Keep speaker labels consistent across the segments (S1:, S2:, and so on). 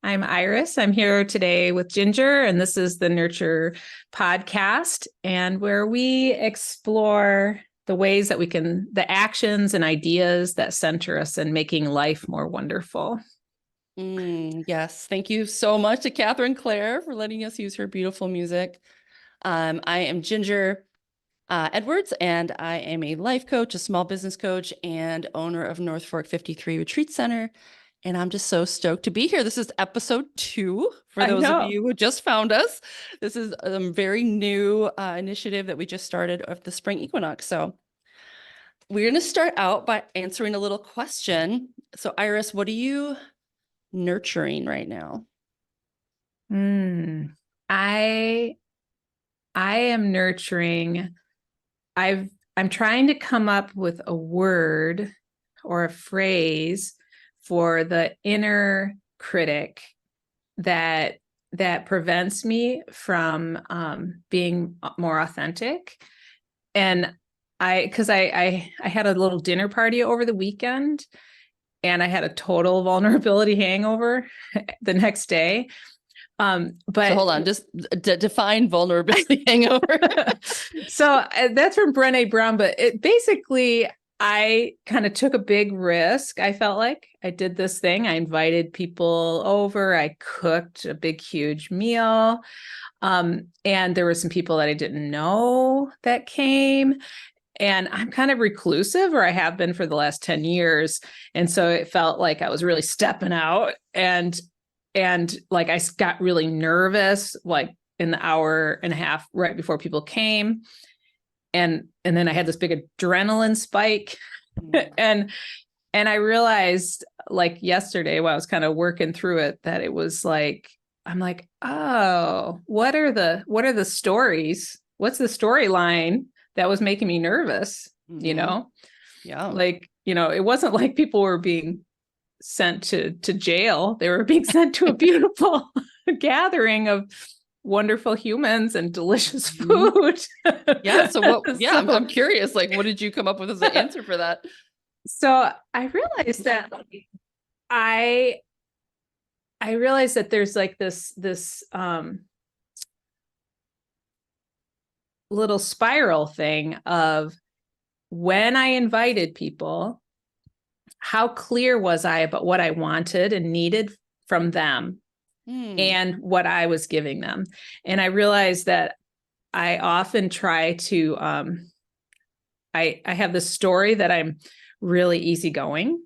S1: I'm Iris. I'm here today with Ginger, and this is the Nurture podcast, and where we explore the ways that the actions and ideas that center us in making life more wonderful.
S2: Yes. Thank you so much to Catherine Clare for letting us use her beautiful music. I am Ginger Edwards, and I am a life coach, a small business coach, and owner of North Fork 53 Retreat Center. And I'm just so stoked to be here. This is episode 2 for those of you who just found us. This is a very new initiative that we just started of the spring equinox. So we're going to start out by answering a little question. So Iris, what are you nurturing right now?
S1: I am nurturing. I'm trying to come up with a word or a phrase for the inner critic that prevents me from being more authentic. And because I had a little dinner party over the weekend, and I had a total vulnerability hangover the next day. But
S2: so hold on, just define vulnerability hangover.
S1: So that's from Brené Brown, but it basically, I kind of took a big risk. I felt like I did this thing. I invited people over. I cooked a big, huge meal. And there were some people that I didn't know that came. And I'm kind of reclusive, or I have been for the last 10 years. And so it felt like I was really stepping out, and like I got really nervous, like in the hour and a half right before people came. And then I had this big adrenaline spike. and I realized, like, yesterday while I was kind of working through it, that it was like, I'm like, oh, what are the stories? What's the storyline that was making me nervous?
S2: Yeah.
S1: Like, it wasn't like people were being sent to jail. They were being sent to a beautiful gathering of wonderful humans and delicious food.
S2: Yeah. So what? Yeah, I'm curious. Like, what did you come up with as an answer for that?
S1: So I realized that there's like this little spiral thing of, when I invited people, how clear was I about what I wanted and needed from them and what I was giving them? And I realized that I often try to, I have this story that I'm really easygoing,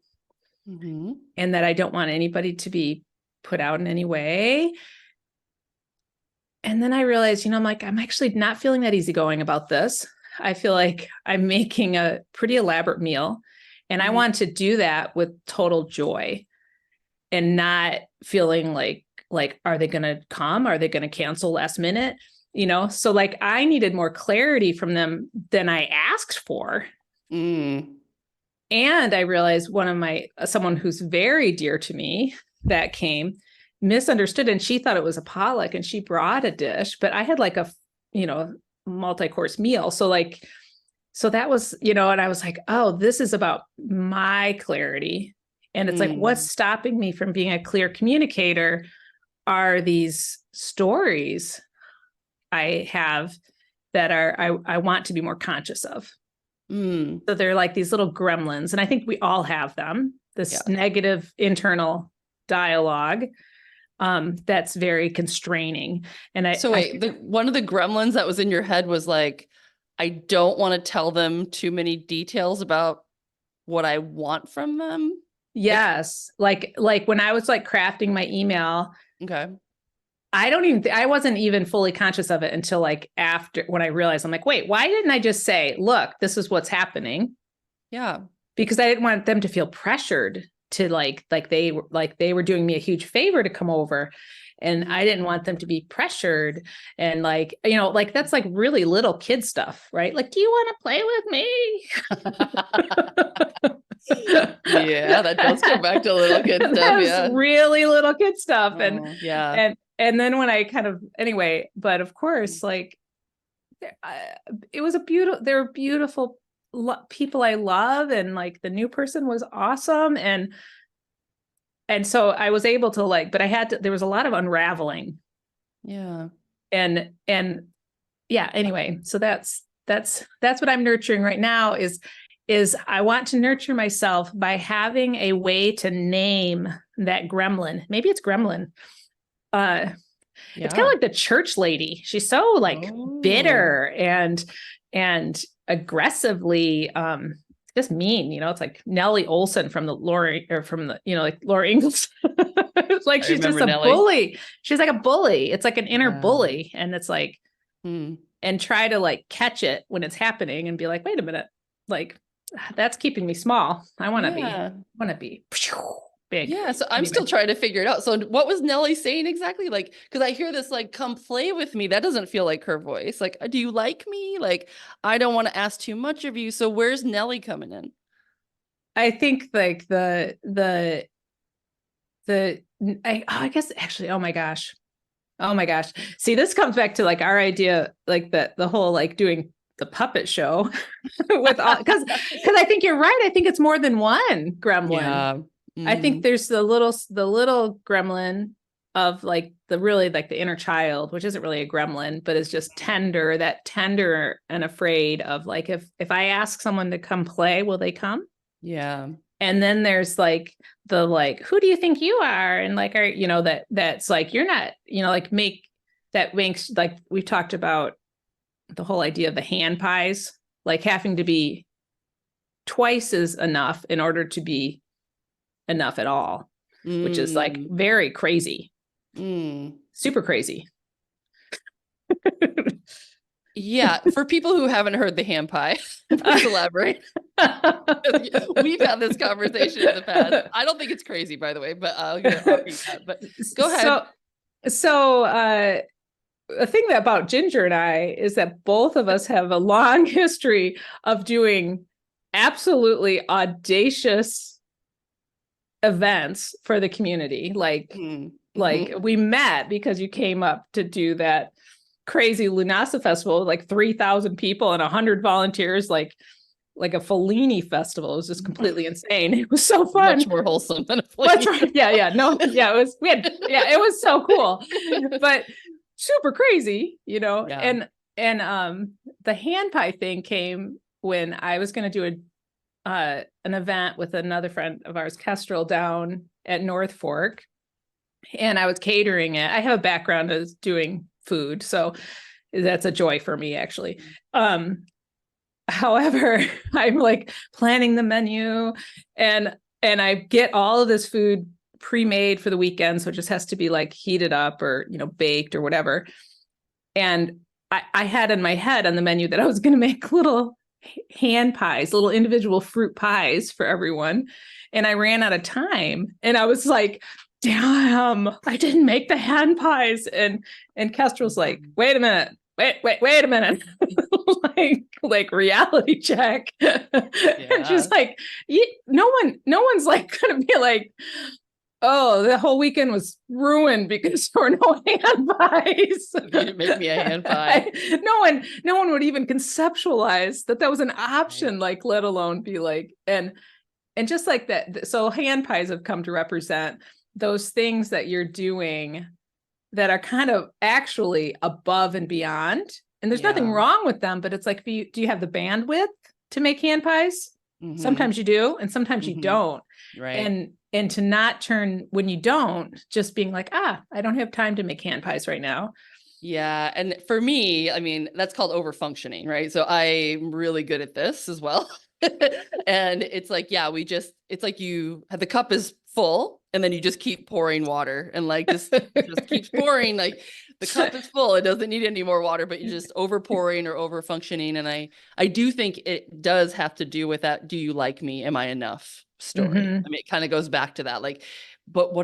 S1: and that I don't want anybody to be put out in any way. And then I realized, I'm like, I'm actually not feeling that easygoing about this. I feel like I'm making a pretty elaborate meal, and I want to do that with total joy and not feeling like, are they going to come? Are they going to cancel last minute? So like, I needed more clarity from them than I asked for. And I realized someone who's very dear to me that came misunderstood, and she thought it was a potluck, and she brought a dish, but I had like a, multi-course meal. So that was, and I was like, oh, this is about my clarity. And it's like, what's stopping me from being a clear communicator are these stories I have that I want to be more conscious of. So they're like these little gremlins. And I think we all have them, this negative internal dialogue that's very constraining. And
S2: one of the gremlins that was in your head was like, I don't want to tell them too many details about what I want from them.
S1: Yes. Like when I was like crafting my email.
S2: Okay.
S1: I wasn't even fully conscious of it until like after, when I realized, I'm like, wait, why didn't I just say, look, this is what's happening?
S2: Yeah.
S1: Because I didn't want them to feel pressured to like they were doing me a huge favor to come over. And I didn't want them to be pressured. And like, that's like really little kid stuff, right? Like, do you want to play with me?
S2: Yeah, that does come back to little kid stuff. Yeah.
S1: Really little kid stuff.
S2: Yeah.
S1: And then when I anyway, but of course, like, it was they were beautiful people I love. And like, the new person was awesome. And and so I was able to like, but there was a lot of unraveling.
S2: Yeah.
S1: And yeah, anyway, so that's what I'm nurturing right now is I want to nurture myself by having a way to name that gremlin. Maybe it's gremlin. It's kind of like the church lady. She's so like bitter and aggressively just mean, it's like Nellie Olson from the Lori or from the, like Laura Ingalls. It's like she's just a
S2: Nellie.
S1: bully. She's like a bully. It's like an inner bully. And it's like, and try to like catch it when it's happening and be like, wait a minute, like that's keeping me small. I want to be big.
S2: Yeah. So I'm still trying to figure it out. So what was Nellie saying exactly? Like, because I hear this, like, come play with me. That doesn't feel like her voice. Like, do you like me? Like, I don't want to ask too much of you. So where's Nellie coming in?
S1: I think like I guess actually, oh my gosh. See, this comes back to like our idea, like the whole like doing the puppet show with all because I think you're right. I think it's more than one gremlin.
S2: Yeah.
S1: I think there's the little gremlin of like the inner child, which isn't really a gremlin, but is just tender and afraid of like if I ask someone to come play, will they come?
S2: Yeah.
S1: And then there's like the like, who do you think you are? And like, that's like, you're not, like makes like we've talked about the whole idea of the hand pies, like having to be twice as enough in order to be enough at all, which is like very crazy, super crazy.
S2: Yeah, for people who haven't heard the hand pie, please elaborate. We've had this conversation in the past. I don't think it's crazy, by the way, but I'll read that. But go ahead.
S1: So the thing about Ginger and I is that both of us have a long history of doing absolutely audacious events for the community. Like we met because you came up to do that crazy Lunasa festival, like 3,000 people and 100 volunteers, like a Fellini festival. It was just completely insane. It was so fun.
S2: Much more wholesome than a Fellini.
S1: Right. Yeah. No. Yeah. It was so cool, but super crazy, Yeah. And the hand pie thing came when I was going to do an event with another friend of ours, Kestrel, down at North Fork, and I was catering it. I have a background as doing food, so that's a joy for me, actually. However, I'm like planning the menu and I get all of this food pre-made for the weekend, so it just has to be like heated up or baked or whatever. And I had in my head on the menu that I was going to make little hand pies, little individual fruit pies for everyone, and I ran out of time, and I was like, damn, I didn't make the hand pies. And Kestrel's like, wait a minute. like reality check. Yeah. And she's like, no one's like gonna be like, oh, the whole weekend was ruined because there were no hand pies.
S2: You didn't make me a hand pie.
S1: No one would even conceptualize that was an option, like, let alone be like, and just like that. So hand pies have come to represent those things that you're doing that are kind of actually above and beyond. And there's nothing wrong with them, but it's like, do you have the bandwidth to make hand pies? Sometimes you do, and sometimes you don't.
S2: Right.
S1: And to not turn when you don't, just being like, I don't have time to make hand pies right now.
S2: Yeah. And for me, I mean, that's called overfunctioning, right? So I'm really good at this as well. And it's like, it's like the cup is full and then you just keep pouring water and like just keeps pouring. Like the cup is full. It doesn't need any more water, but you're just over pouring or over functioning. And I do think it does have to do with that. Do you like me? Am I enough story? I mean, it kind of goes back to that. Like, but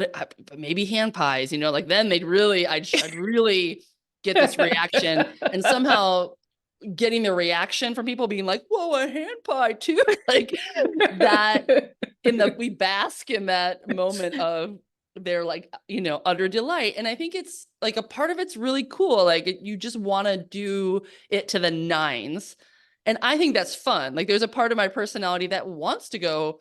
S2: maybe hand pies, like then I'd really get this reaction, and somehow getting the reaction from people being like, whoa, a hand pie too. Like that we bask in that moment of they're like, utter delight. And I think it's like a part of it's really cool. Like you just want to do it to the nines. And I think that's fun. Like there's a part of my personality that wants to go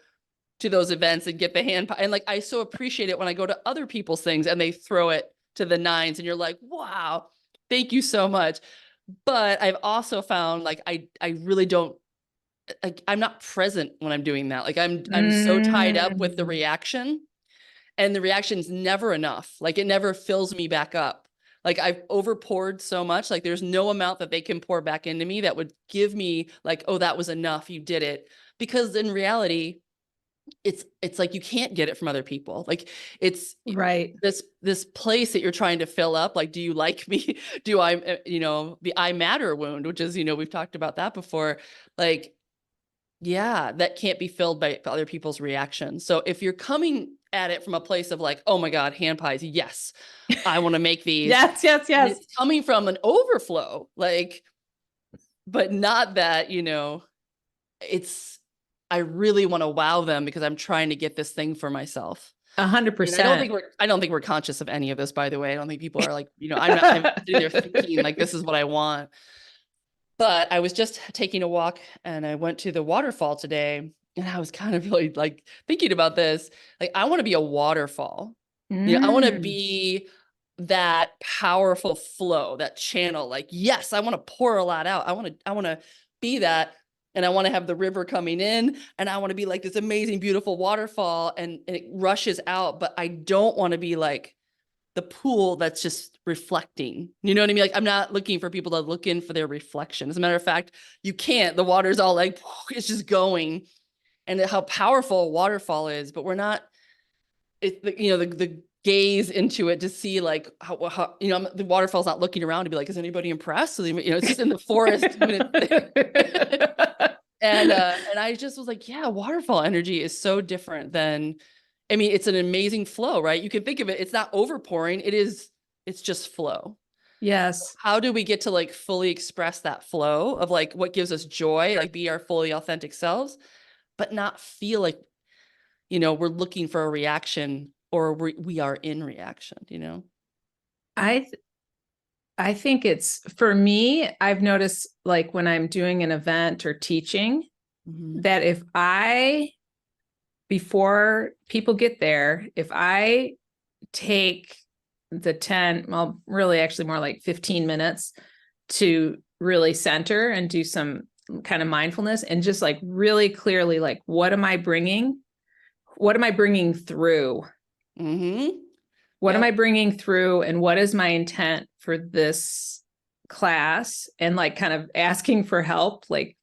S2: to those events and get the hand pie. And like, I so appreciate it when I go to other people's things and they throw it to the nines and you're like, wow, thank you so much. But I've also found like, I really don't, like, I'm not present when I'm doing that. Like I'm so tied up with the reaction, and the reaction's never enough. Like it never fills me back up. Like I've over poured so much, like there's no amount that they can pour back into me that would give me like, oh, that was enough. You did it. Because in reality, it's like you can't get it from other people. Like it's
S1: Right.
S2: this place that you're trying to fill up. Like, do you like me? Do I, the I matter wound, which is, we've talked about that before. Like, yeah, that can't be filled by other people's reactions. So if you're coming at it from a place of like, oh my God, hand pies, yes, I want to make these.
S1: Yes, yes,
S2: And
S1: yes.
S2: it's coming from an overflow, like, but not that, it's, I really want to wow them because I'm trying to get this thing for myself.
S1: 100%.
S2: And I don't think we're conscious of any of this, by the way. I don't think people are like, I'm sitting there thinking like, this is what I want. But I was just taking a walk and I went to the waterfall today, and I was kind of really like thinking about this. Like, I want to be a waterfall. I want to be that powerful flow, that channel. Like, yes, I want to pour a lot out. I want to be that. And I want to have the river coming in, and I want to be like this amazing, beautiful waterfall, and it rushes out. But I don't want to be like the pool that's just reflecting. You know what I mean? Like, I'm not looking for people to look in for their reflection. As a matter of fact, you can't. The water's all like, it's just going. And how powerful a waterfall is, but we're not, the gaze into it to see like how the waterfall's not looking around to be like, is anybody impressed? So, it's just in the forest. And I just was like, yeah, waterfall energy is so different than, it's an amazing flow, right? You can think of it, it's not overpouring. It's just flow.
S1: Yes.
S2: How do we get to like fully express that flow of like what gives us joy, like be our fully authentic selves, but not feel like, we're looking for a reaction, or we are in reaction.
S1: I think it's, for me, I've noticed like when I'm doing an event or teaching, that before people get there, if I take the 10, well, really actually more like 15 minutes to really center and do some kind of mindfulness and just like really clearly, like, what am I bringing? What am I bringing through? What am I bringing through, and what is my intent for this class? And like kind of asking for help, like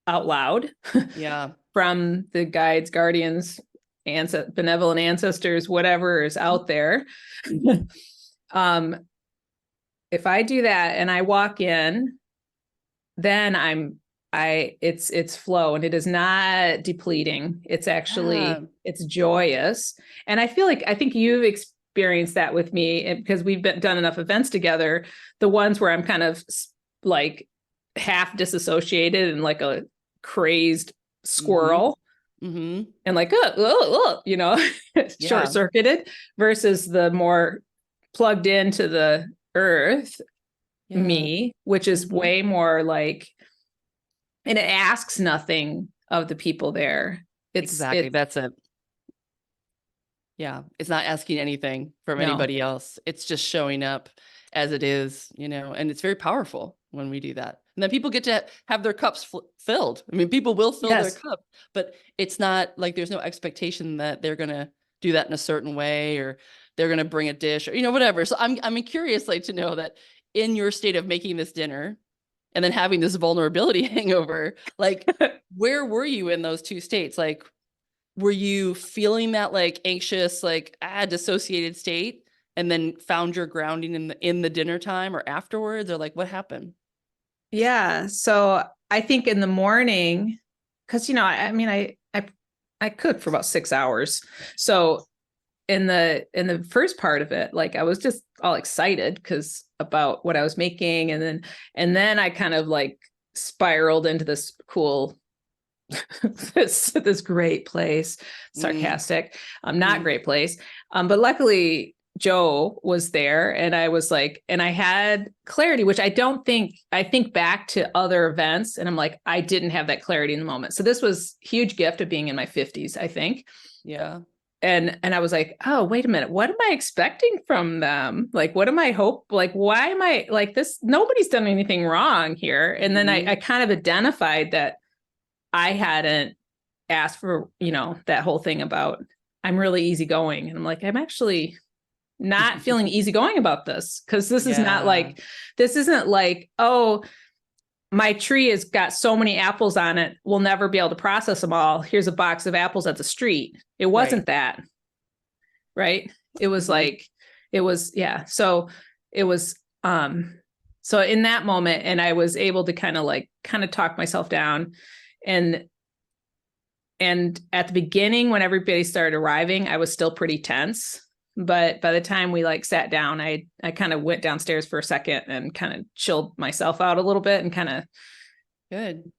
S1: out loud.
S2: Yeah.
S1: From the guides, guardians, benevolent ancestors, whatever is out there. If I do that and I walk in, then it's flow, and it is not depleting. It's actually, it's joyous. And I think you've experienced that with me, because we've done enough events together. The ones where I'm kind of like half disassociated and like a crazed squirrel, and like, short circuited, versus the more plugged into the earth me, which is way more like, and it asks nothing of the people there.
S2: Exactly. That's it. Yeah. It's not asking anything from anybody else. It's just showing up as it is, and it's very powerful when we do that. And then people get to have their cups filled. People will fill their cup, but it's not like there's no expectation that they're going to do that in a certain way, or they're going to bring a dish, or, whatever. So I'm curious, like, to know that in your state of making this dinner and then having this vulnerability hangover, like, where were you in those two states? Like, were you feeling that like anxious, like dissociated state, and then found your grounding in the dinner time or afterwards, or like what happened?
S1: Yeah. So I think in the morning, because I cook for about 6 hours. So in the first part of it, like I was just all excited because about what I was making, and then I kind of like spiraled into this cool this great place, sarcastic, not great place. But luckily Joe was there, and I was like, and I had clarity, which I think back to other events and I'm like, I didn't have that clarity in the moment. So this was a huge gift of being in my 50s, I think.
S2: Yeah.
S1: And I was like, oh, wait a minute, what am I expecting from them? Like, what am I hope? Like, why am I like this? Nobody's done anything wrong here. And then I kind of identified that I hadn't asked for, that whole thing about I'm really easygoing. And I'm like, I'm actually not feeling easygoing about this, because this is not like, this isn't like, oh, my tree has got so many apples on it, we'll never be able to process them all. Here's a box of apples at the street. It wasn't that, right? It was like, it was, yeah. So it was, so in that moment, and I was able to kind of talk myself down. And at the beginning, when everybody started arriving, I was still pretty tense. But by the time we sat down, I kind of went downstairs for a second and kind of chilled myself out a little bit and kind of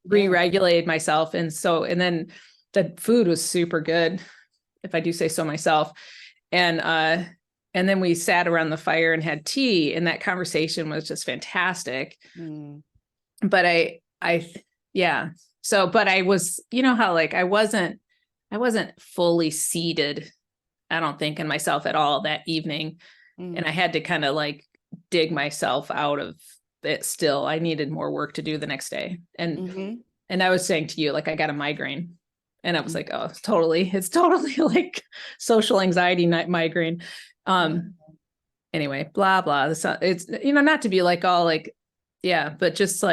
S1: re-regulated myself. And then the food was super good, if I do say so myself. And then we sat around the fire and had tea, and that conversation was just fantastic. But yeah. So, but I was, how I wasn't fully seated, I don't think, in myself at all that evening. And I had to kind of dig myself out of it still. I needed more work to do the next day. And I was saying to you, I got a migraine, and I was like, oh, it's totally like social anxiety migraine. Anyway, blah, blah. It's, not to be all yeah, but just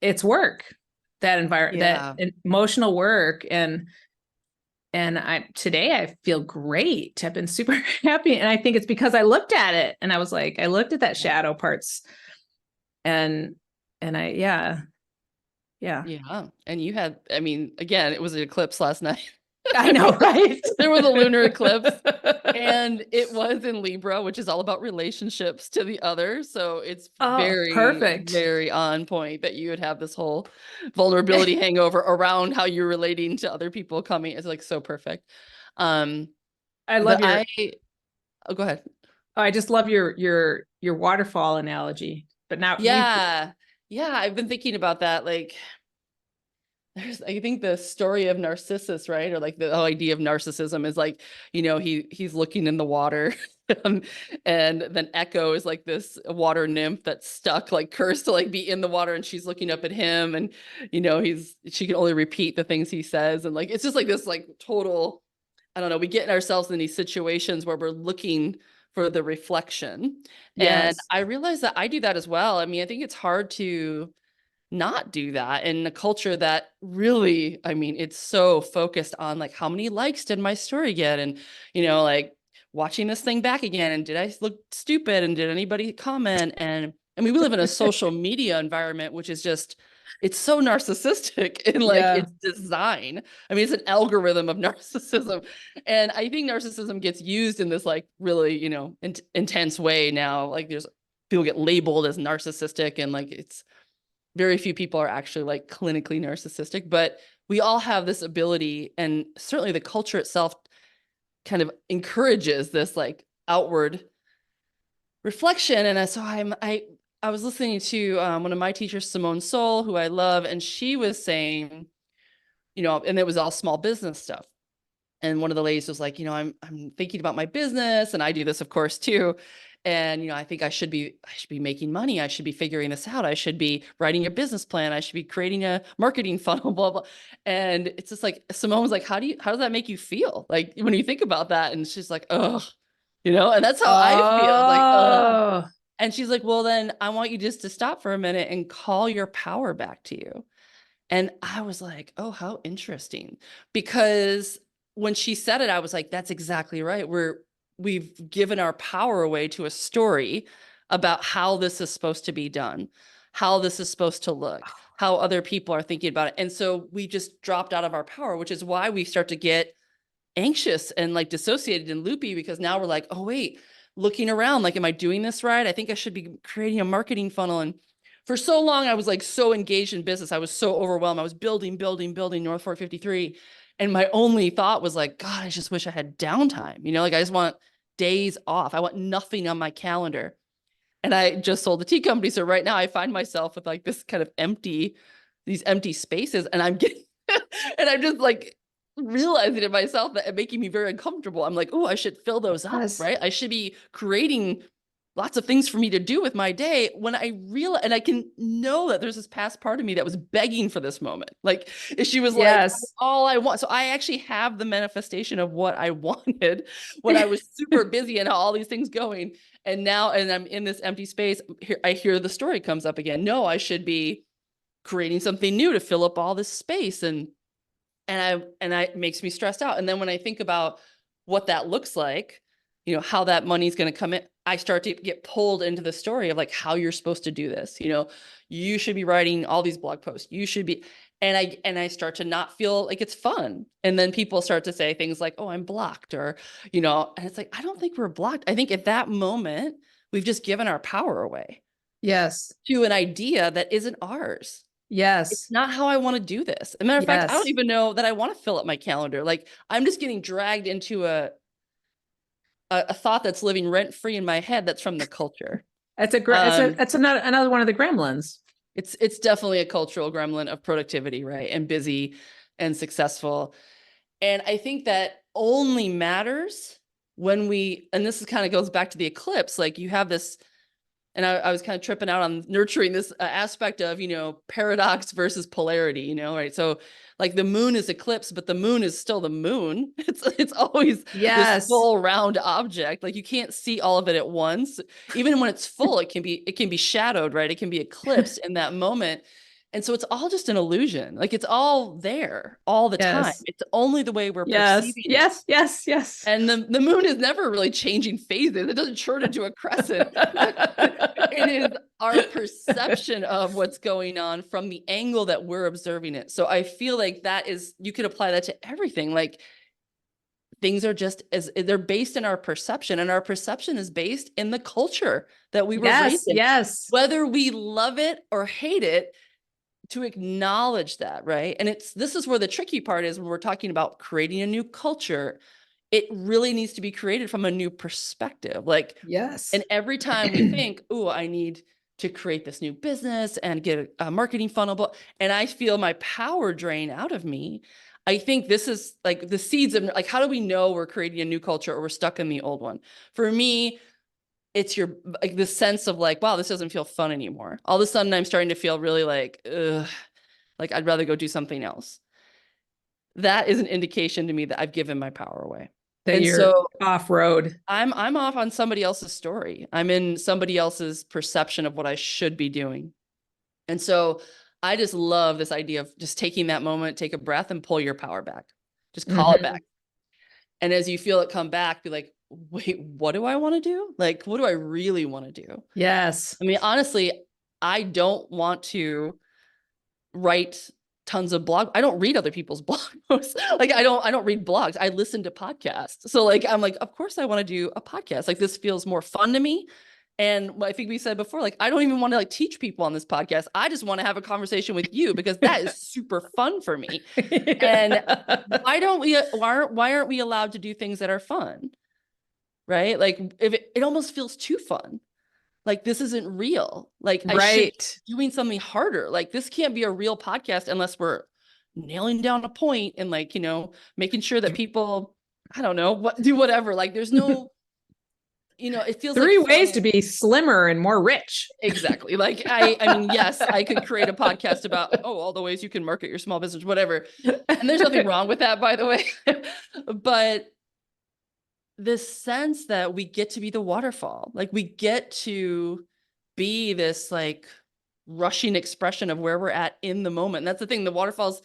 S1: it's work, that environment, that emotional work. And today I feel great. I've been super happy. And I think it's because I looked at it and I was like, I looked at that shadow parts and yeah.
S2: And you had, again, it was an eclipse last night.
S1: I know, right?
S2: There was a lunar eclipse, and it was in Libra, which is all about relationships to the other. So it's very perfect, very on point that you would have this whole vulnerability hangover around how you're relating to other people coming. It's so perfect.
S1: I love
S2: go ahead.
S1: Oh, I just love your waterfall analogy. But now,
S2: I've been thinking about that. I think the story of Narcissus, right? Or the whole idea of narcissism is he's looking in the water and then Echo is this water nymph that's stuck, cursed to be in the water, and she's looking up at him, and she can only repeat the things he says. And it's just this total, I don't know, we get ourselves in these situations where we're looking for the reflection. Yes. And I realize that I do that as well. I think it's hard to not do that in a culture that really, it's so focused on how many likes did my story get, and watching this thing back again, and did I look stupid, and did anybody comment? And we live in a social media environment which is just, it's so narcissistic in its design. It's an algorithm of narcissism, and I think narcissism gets used in this really intense way now. There's people get labeled as narcissistic, and it's very few people are actually clinically narcissistic, but we all have this ability, and certainly the culture itself kind of encourages this outward reflection. And so I was listening to one of my teachers, Simone Soul, who I love, and she was saying, and it was all small business stuff. And one of the ladies was like, I'm thinking about my business, and I do this, of course, too. And, I think I should be making money. I should be figuring this out. I should be writing a business plan. I should be creating a marketing funnel, blah, blah. And it's just Simone was like, how does that make you feel? When you think about that? And she's like, oh, and that's how I feel. Oh. And she's like, well, then I want you just to stop for a minute and call your power back to you. And I was like, oh, how interesting. Because when she said it, I was like, that's exactly right. We've given our power away to a story about how this is supposed to be done, how this is supposed to look, how other people are thinking about it. And so we just dropped out of our power, which is why we start to get anxious and dissociated and loopy, because now we're like, oh, wait, looking around, am I doing this right? I think I should be creating a marketing funnel. And for so long, I was so engaged in business. I was so overwhelmed. I was building North Fork 53. And my only thought was God, I just wish I had downtime. I just want days off. I want nothing on my calendar. And I just sold the tea company. So right now I find myself with like this kind of these empty spaces, and I'm getting, and I'm just like realizing it myself that it making me very uncomfortable. I'm like, oh, I should fill those up,
S1: Yes.
S2: right? I should be creating lots of things for me to do with my day, when I realize, and I can know that there's this past part of me that was begging for this moment. Like she was like,
S1: Yes.
S2: all I want. So I actually have the manifestation of what I wanted when I was super busy and all these things going. And now, and I'm in this empty space. I hear the story comes up again. No, I should be creating something new to fill up all this space. And it makes me stressed out. And then when I think about what that looks like, you know, how that money's going to come in, I start to get pulled into the story of like how you're supposed to do this. You know, you should be writing all these blog posts. You should be, and I start to not feel like it's fun. And then people start to say things like, "Oh, I'm blocked," or, you know, and it's like, I don't think we're blocked. I think at that moment, we've just given our power away
S1: Yes.
S2: to an idea that isn't ours. It's
S1: Yes.
S2: not how I want to do this. As a matter of fact, I don't
S1: Yes.
S2: even know that I want to fill up my calendar. Like I'm just getting dragged into a thought that's living rent free in my head that's from the culture.
S1: It's another one of the gremlins.
S2: It's definitely a cultural gremlin of productivity, right? And busy and successful. And I think that only matters when and this is kind of goes back to the eclipse, like you have this, and I was kind of tripping out on nurturing this aspect of, you know, paradox versus polarity, you know, right? So like the moon is eclipsed, but the moon is still the moon. It's always this
S1: Yes.
S2: full round object. Like you can't see all of it at once. Even when it's full, it can be shadowed, right? It can be eclipsed in that moment. And so it's all just an illusion. Like it's all there all the time.
S1: Yes.
S2: It's only the way we're
S1: Yes.
S2: perceiving it.
S1: Yes. Yes. Yes.
S2: And the moon is never really changing phases. It doesn't turn into a crescent. It is our perception of what's going on from the angle that we're observing it. So I feel like you could apply that to everything. Like things are just they're based in our perception, and our perception is based in the culture that we were raised in.
S1: Yes.
S2: Whether we love it or hate it, to acknowledge that, right? And this is where the tricky part is when we're talking about creating a new culture. It really needs to be created from a new perspective. Like,
S1: Yes.
S2: and every time we think, oh, I need to create this new business and get a marketing funnel, and I feel my power drain out of me, I think this is like the seeds of like, how do we know we're creating a new culture or we're stuck in the old one? For me, it's like the sense of like, wow, this doesn't feel fun anymore. All of a sudden I'm starting to feel really like, ugh, like I'd rather go do something else. That is an indication to me that I've given my power away.
S1: That
S2: And
S1: you're
S2: so
S1: off road.
S2: I'm off on somebody else's story. I'm in somebody else's perception of what I should be doing. And so I just love this idea of just taking that moment, take a breath and pull your power back. Just call it back. And as you feel it come back, be like, wait, what do I want to do? Like, what do I really want to do?
S1: Yes.
S2: I mean, honestly, I don't want to write tons of blog. I don't read other people's blog posts. Like I don't read blogs. I listen to podcasts. So like, I'm like, of course I want to do a podcast. Like this feels more fun to me. And I think we said before, like, I don't even want to like teach people on this podcast. I just want to have a conversation with you because that is super fun for me. And why aren't we allowed to do things that are fun? Right? Like if it almost feels too fun. Like this isn't real. Like I should be doing something harder. Like this can't be a real podcast unless we're nailing down a point and like, you know, making sure that people, I don't know, do whatever. Like there's no, you know, it feels
S1: three
S2: like
S1: ways to be slimmer and more rich.
S2: Exactly. Like I mean, yes, I could create a podcast about, all the ways you can market your small business, whatever. And there's nothing wrong with that, by the way. But this sense that we get to be the waterfall, like we get to be this like rushing expression of where we're at in the moment. And that's the thing. The waterfall's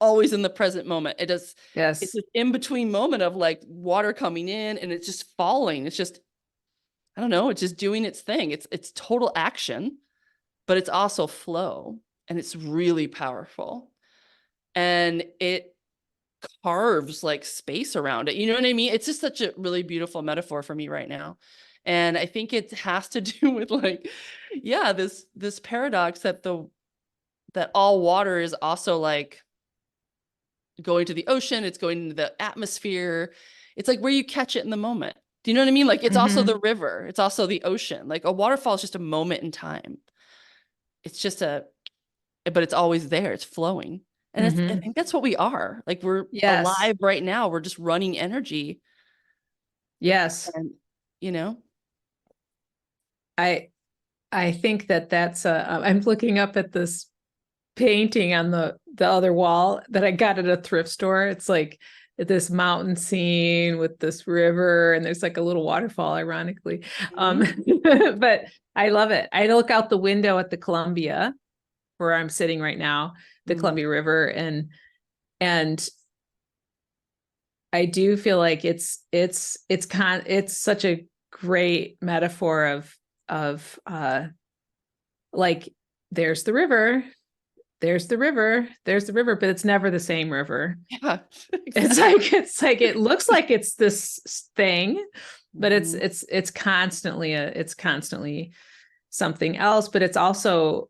S2: always in the present moment. It's this in between moment of like water coming in and it's just falling. It's just, I don't know, it's just doing its thing. It's total action, but it's also flow, and it's really powerful. And it carves like space around it. You know what I mean? It's just such a really beautiful metaphor for me right now. And I think it has to do with like, yeah, this paradox that all water is also like going to the ocean. It's going into the atmosphere. It's like where you catch it in the moment. Do you know what I mean? Like it's also
S1: Mhm.
S2: the river. It's also the ocean. Like a waterfall is just a moment in time. It's just but it's always there. It's flowing. And I
S1: Mhm.
S2: think that's what we are. Like we're
S1: Yes.
S2: alive right now. We're just running energy
S1: Yes.
S2: and, you know,
S1: I I think that that's I'm looking up at this painting on the other wall that I got at a thrift store. It's like this mountain scene with this river and there's like a little waterfall, ironically. Um,
S2: Mhm.
S1: but I love it. I look out the window at the Columbia where I'm sitting right now, the
S2: Mm.
S1: Columbia River, and I do feel like it's such a great metaphor of like there's the river, there's the river, but it's never the same river.
S2: Yeah,
S1: It's
S2: exactly.
S1: like it looks like it's this thing, but
S2: Mhm.
S1: it's constantly something else, but it's also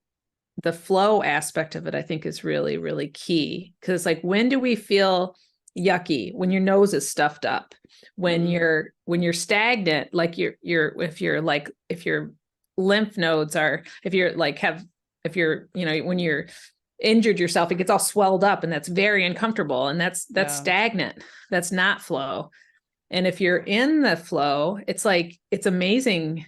S1: the flow aspect of it, I think, is really, really key. Because like when do we feel yucky? When your nose is stuffed up,
S2: Mm.
S1: when you're stagnant, like if your lymph nodes are if you're like have if you're, you know, when you're injured yourself, it gets all swelled up and that's very uncomfortable. And that's
S2: Yeah.
S1: stagnant. That's not flow. And if you're in the flow, it's like it's amazing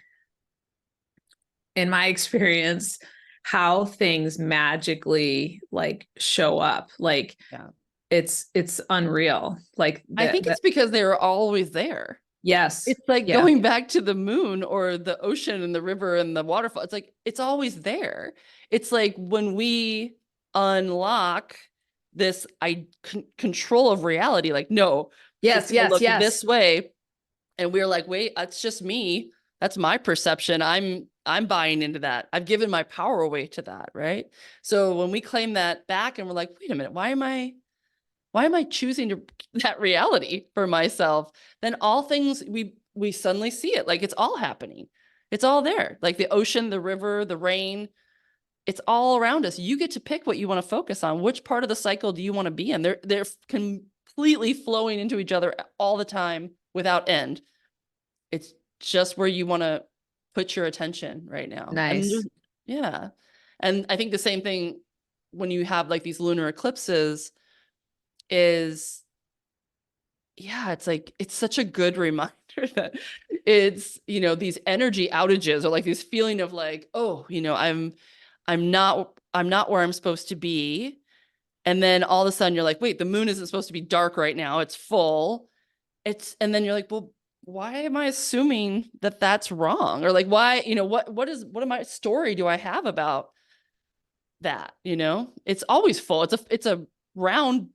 S1: in my experience how things magically like show up. Like
S2: Yeah.
S1: it's unreal. Like
S2: I think
S1: that
S2: it's because they were always there.
S1: yes.
S2: It's like
S1: Yeah.
S2: going back to the moon or the ocean and the river and the waterfall. It's like it's always there. It's like when we unlock this control of reality, like, no, it's
S1: Yes,
S2: going to
S1: yes,
S2: look
S1: yes.
S2: this way. And we're like, wait, that's just me. That's my perception. I'm buying into that. I've given my power away to that, right? So when we claim that back and we're like, wait a minute, why am I choosing to that reality for myself? Then all things we suddenly see it. Like it's all happening. It's all there. Like the ocean, the river, the rain, it's all around us. You get to pick what you want to focus on. Which part of the cycle do you want to be in? They're completely flowing into each other all the time without end. It's just where you want to put your attention right now.
S1: Nice.
S2: Yeah. And I think the same thing when you have like these lunar eclipses is, yeah, it's like, it's such a good reminder that it's, these energy outages or like this feeling of like, oh, I'm not where I'm supposed to be. And then all of a sudden you're like, wait, the moon isn't supposed to be dark right now. It's full. And then you're like, well, why am I assuming that that's wrong? Or like, why, what am I story do I have about that? It's always full. It's a round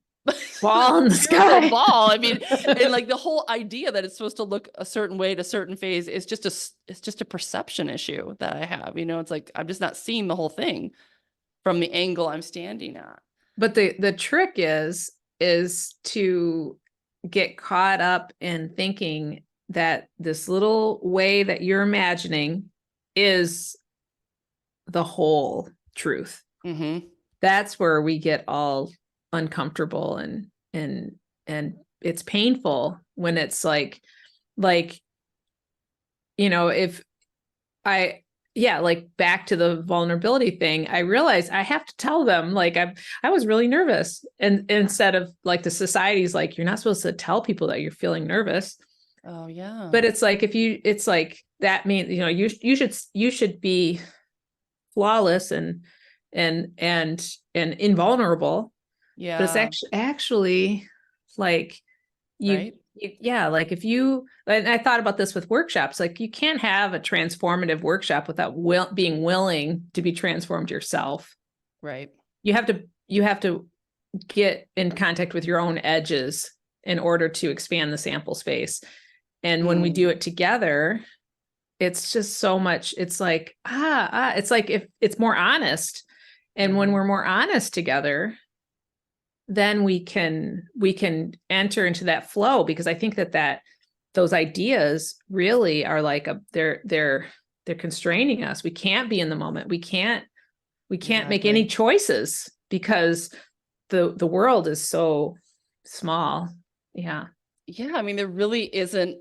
S1: Ball in the
S2: spherical
S1: sky.
S2: ball. I mean, and like the whole idea that it's supposed to look a certain way at a certain phase is it's just a perception issue that I have. It's like I'm just not seeing the whole thing from the angle I'm standing at.
S1: But the trick is to get caught up in thinking that this little way that you're imagining is the whole truth.
S2: Mm-hmm.
S1: That's where we get all uncomfortable and it's painful when it's like if I yeah, like back to the vulnerability thing, I realized I have to tell them like I was really nervous, and instead of like the society's like you're not supposed to tell people that you're feeling nervous.
S2: Oh yeah.
S1: But it's like it's like that means you should be flawless and invulnerable. But it's
S2: Yeah.
S1: actually like
S2: Right.
S1: yeah, like if you and I thought about this with workshops, like you can't have a transformative workshop without being willing to be transformed yourself.
S2: Right.
S1: You have to get in contact with your own edges in order to expand the sample space. And when we
S2: Mm.
S1: do it together, it's just so much. It's like it's like if it's more honest. And when
S2: Mhm.
S1: we're more honest together, then we can enter into that flow, because I think that those ideas really are like they're constraining us. We can't be in the moment. We can't make any
S2: Exactly.
S1: choices because the world is so small. Yeah.
S2: Yeah, I mean, there really isn't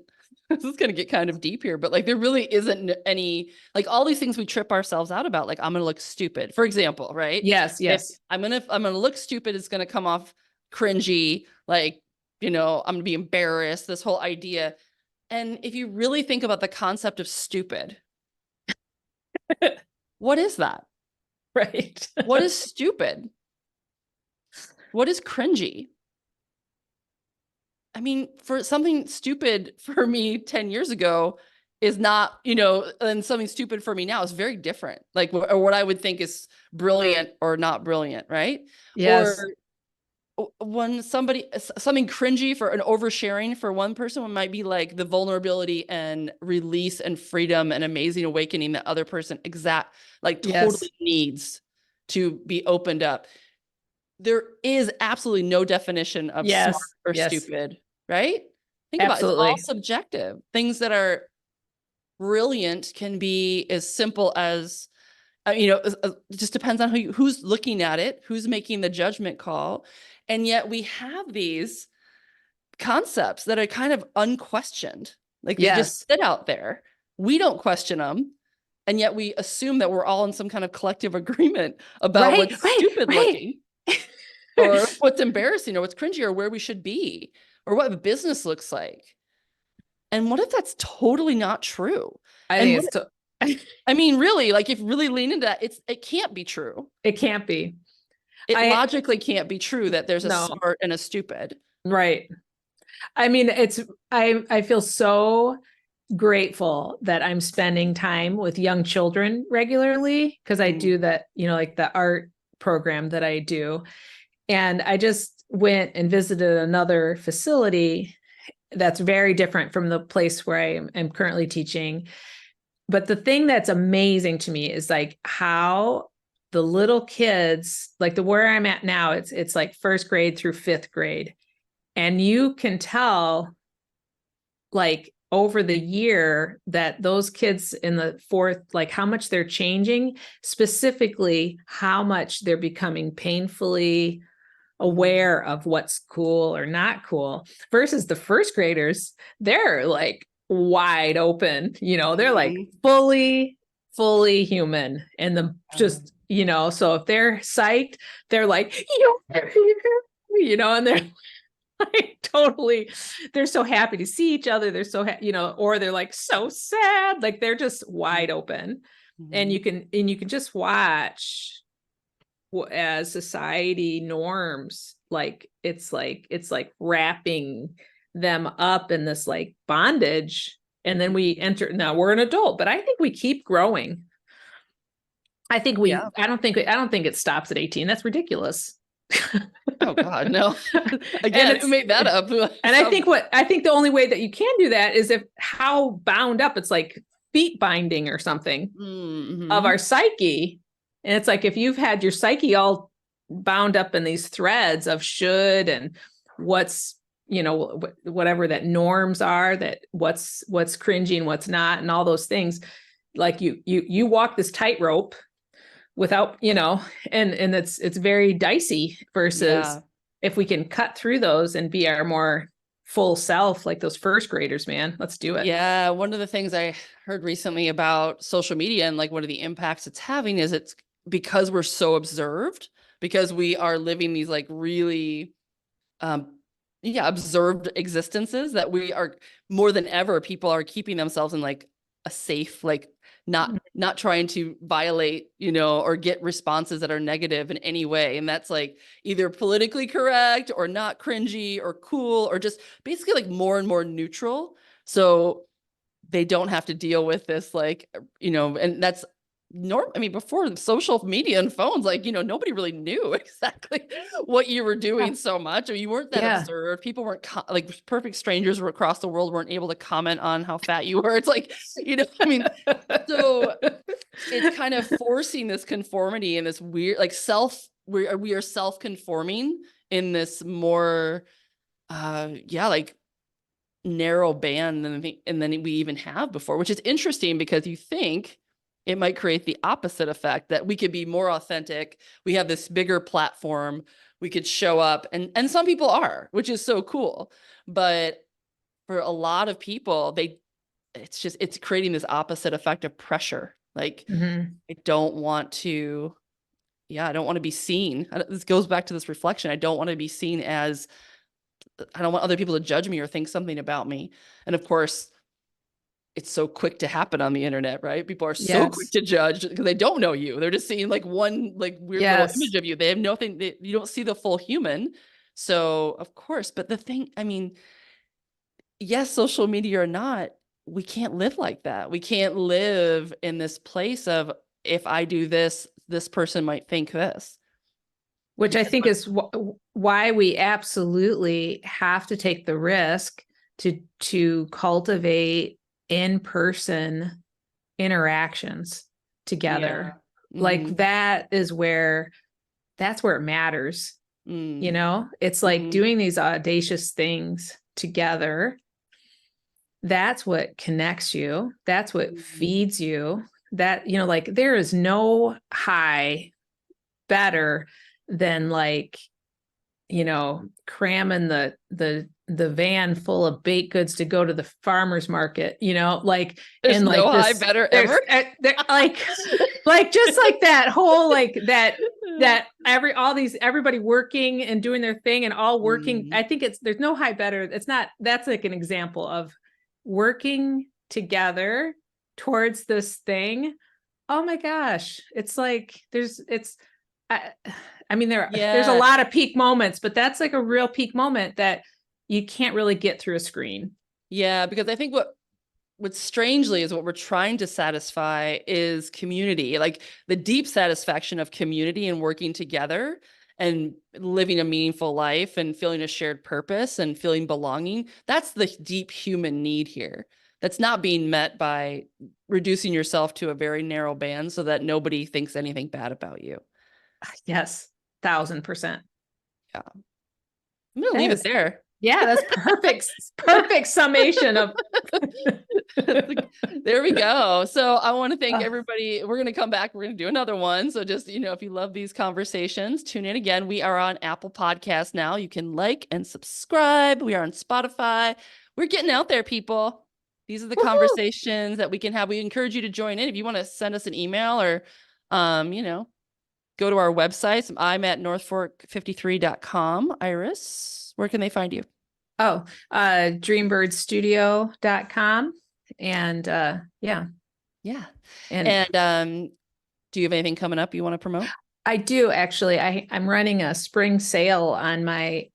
S2: this is going to get kind of deep here, but like there really isn't any, like all these things we trip ourselves out about, like I'm going to look stupid, for example, right?
S1: Yes,
S2: If
S1: yes.
S2: I'm going to look stupid, it's going to come off cringy, like, I'm going to be embarrassed, this whole idea. And if you really think about the concept of stupid, what is that?
S1: Right.
S2: What is stupid? What is cringy? I mean, for something stupid for me 10 years ago is not, and something stupid for me now is very different. Like, or what I would think is brilliant or not brilliant, right?
S1: Yes.
S2: Or when something cringy for an oversharing for one person might be like the vulnerability and release and freedom and amazing awakening that other person
S1: Yes.
S2: totally needs to be opened up. There is absolutely no definition of smart
S1: Yes.
S2: or
S1: Yes.
S2: stupid, right? Think about it. It's all
S1: Absolutely.
S2: subjective. Things that are brilliant can be as simple as, it just depends on who's looking at it, who's making the judgment call. And yet we have these concepts that are kind of unquestioned. Like they just
S1: Yes.
S2: sit out there. We don't question them. And yet we assume that we're all in some kind of collective agreement about
S1: Right.
S2: what's
S1: Right.
S2: stupid
S1: Right.
S2: looking or what's embarrassing or what's cringy or where we should be or what the business looks like. And what if that's totally not true?
S1: I
S2: And
S1: think
S2: what,
S1: it's to
S2: I mean, really, like if you really lean into that, it can't be true.
S1: it can't be.
S2: It
S1: I
S2: logically can't be true that there's a
S1: no.
S2: smart and a stupid.
S1: Right. I mean, I feel so grateful that I'm spending time with young children regularly because I
S2: Mm.
S1: do that, like the art program that I do. And I just went and visited another facility that's very different from the place where I am currently teaching. But the thing that's amazing to me is like how the little kids, like the where I'm at now, it's like first grade through fifth grade. And you can tell like over the year that those kids in the fourth, like how much they're changing, specifically how much they're becoming painfully aware of what's cool or not cool versus the first graders. They're like wide open, they're like fully human and the just, so if they're psyched, they're like, and they're like totally, they're so happy to see each other. They're so, or they're like so sad. Like they're just wide open. And you can just watch as society norms, like it's like wrapping them up in this like bondage. And then we enter, now we're an adult, but I think we keep growing.
S2: Yeah.
S1: I don't think it stops at 18. That's ridiculous.
S2: Oh God, no.
S1: And
S2: Again, who made that up?
S1: and I think the only way that you can do that is if how bound up, it's like feet binding or something of our psyche. And it's like if you've had your psyche all bound up in these threads of should and what's, whatever that norms are, that what's cringy and what's not, and all those things, like you walk this tightrope without, and it's very dicey versus if we can cut through those and be our more full self, like those first graders, man, let's do it.
S2: Yeah. One of the things I heard recently about social media and like one of the impacts it's having is it's because we're so observed, because we are living these like really, observed existences that we are more than ever, people are keeping themselves in like a safe, like not trying to violate, or get responses that are negative in any way. And that's like either politically correct or not cringy or cool or just basically like more and more neutral. So they don't have to deal with this, like, and that's before social media and phones, like, nobody really knew exactly what you were doing so much, or you weren't that observed. People weren't like perfect strangers were across the world weren't able to comment on how fat you were. It's like, so it's kind of forcing this conformity and this weird, like we are self-conforming in this more, like narrow band than we even have before, which is interesting because you think it might create the opposite effect, that we could be more authentic. We have this bigger platform. We could show up and some people are, which is so cool. But for a lot of people, it's creating this opposite effect of pressure. Like, I don't want to, I don't want to be seen. This goes back to this reflection. I don't want to be seen as, I don't want other people to judge me or think something about me. And of course, it's so quick to happen on the internet, right? People are so quick
S1: Yes.
S2: to judge because they don't know you. They're just seeing like one like weird little
S1: Yes.
S2: image of you. They have nothing, you don't see the full human. So of course, but the thing, I mean, yes, social media or not, we can't live like that. We can't live in this place of, if I do this, this person might think this.
S1: Which I
S2: Because
S1: think is why we absolutely have to take the risk to cultivate in-person interactions together. Like that is where that's where it matters. You know, it's like doing these audacious things together. That's what connects you. That's what feeds you. That, you know, like there is no high better than like, you know, cramming the van full of baked goods to go to the farmer's market, you know, like,
S2: there's
S1: and like
S2: no high
S1: this
S2: better ever.
S1: like just like that whole like that everybody working and doing their thing and all working. I think there's no high better. It's not, that's like an example of working together towards this thing. Oh my gosh. It's like I mean, there's a lot of peak moments, but that's like a real peak moment that you can't really get through a screen.
S2: Yeah, because I think what strangely is what we're trying to satisfy is community, like the deep satisfaction of community and working together and living a meaningful life and feeling a shared purpose and feeling belonging. That's the deep human need here. That's not being met by reducing yourself to a very narrow band so that nobody thinks anything bad about you.
S1: Yes, 1,000%.
S2: Yeah. I'm going to leave it there.
S1: Yeah, that's perfect summation of.
S2: There we go. So I want to thank everybody. We're going to come back. We're going to do another one. So just, you know, if you love these conversations, tune in again. We are on Apple Podcasts now. You can like and subscribe. We are on Spotify. We're getting out there, people. These are the conversations that we can have. We encourage you to join in. If you want to send us an email or, you know, go to our websites. I'm at northfork53.com. Iris, where can they find you?
S1: Dreambirdstudio.com. And yeah.
S2: And do you have anything coming up you want to promote?
S1: I do actually. I'm running a spring sale on my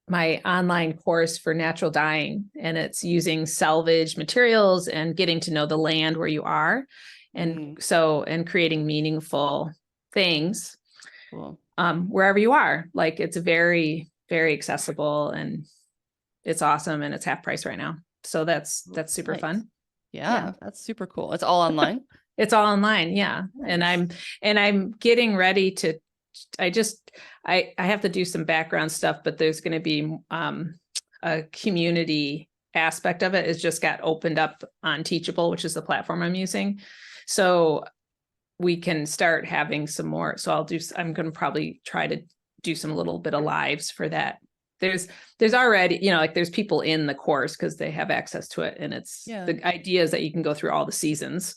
S1: my online course for natural dyeing, and it's using salvage materials and getting to know the land where you are, and and creating meaningful things wherever you are. Like it's very, very accessible and it's awesome, and it's half price right now. So that's super fun.
S2: Yeah, that's super cool. It's all online.
S1: It's all online. Yeah. Nice. And I'm getting ready to, I have to do some background stuff, but there's going to be a community aspect of it. It's just got opened up on Teachable, which is the platform I'm using. So we can start having some more. So I'm going to probably try to do some little bit of lives for that. There's already, you know, like there's people in the course because they have access to it. And it's the idea is that you can go through all the seasons.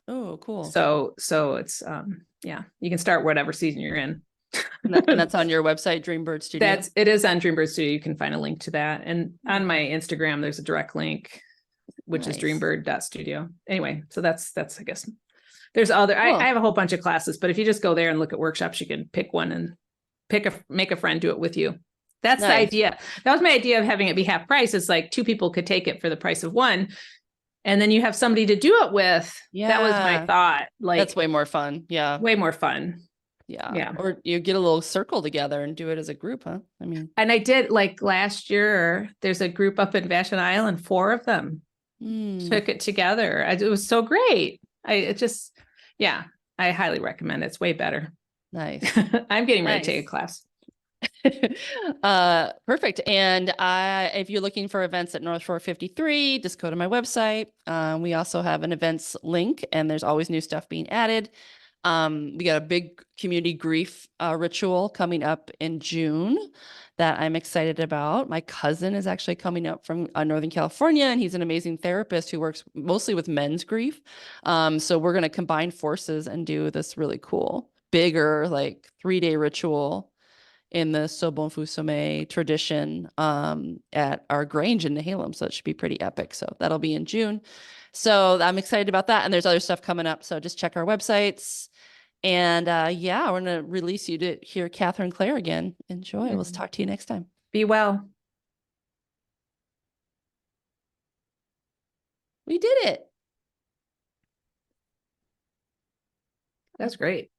S2: Oh, cool.
S1: So it's, you can start whatever season you're in.
S2: And that's on your website, Dreambird Studio.
S1: It is on Dreambird Studio. You can find a link to that. And on my Instagram, there's a direct link, which is dreambird.studio. Anyway, so that's, I guess, there's other, I have a whole bunch of classes, but if you just go there and look at workshops, you can pick one and make a friend do it with you. That's the idea. That was my idea of having it be half price. It's like two people could take it for the price of one. And then you have somebody to do it with. Yeah. That was my thought. Like
S2: that's way more fun. Yeah.
S1: Way more fun.
S2: Yeah. Or you get a little circle together and do it as a group, huh? I mean,
S1: and I did like last year, there's a group up in Vashon Island, 4 of them took it together. It was so great. I highly recommend it. It's way better.
S2: Nice.
S1: I'm getting ready to take a class.
S2: Perfect. And if you're looking for events at North Fork 53, just go to my website. We also have an events link, and there's always new stuff being added. We got a big community grief ritual coming up in June that I'm excited about. My cousin is actually coming up from Northern California, and he's an amazing therapist who works mostly with men's grief. So we're going to combine forces and do this really cool, bigger, like 3-day ritual in the Sobon Fusome tradition at our Grange in Nehalem. So it should be pretty epic. So that'll be in June. So I'm excited about that. And there's other stuff coming up. So just check our websites. And yeah, we're going to release you to hear Catherine Clare again. Enjoy. We'll talk to you next time.
S1: Be well.
S2: We did it.
S1: That's great.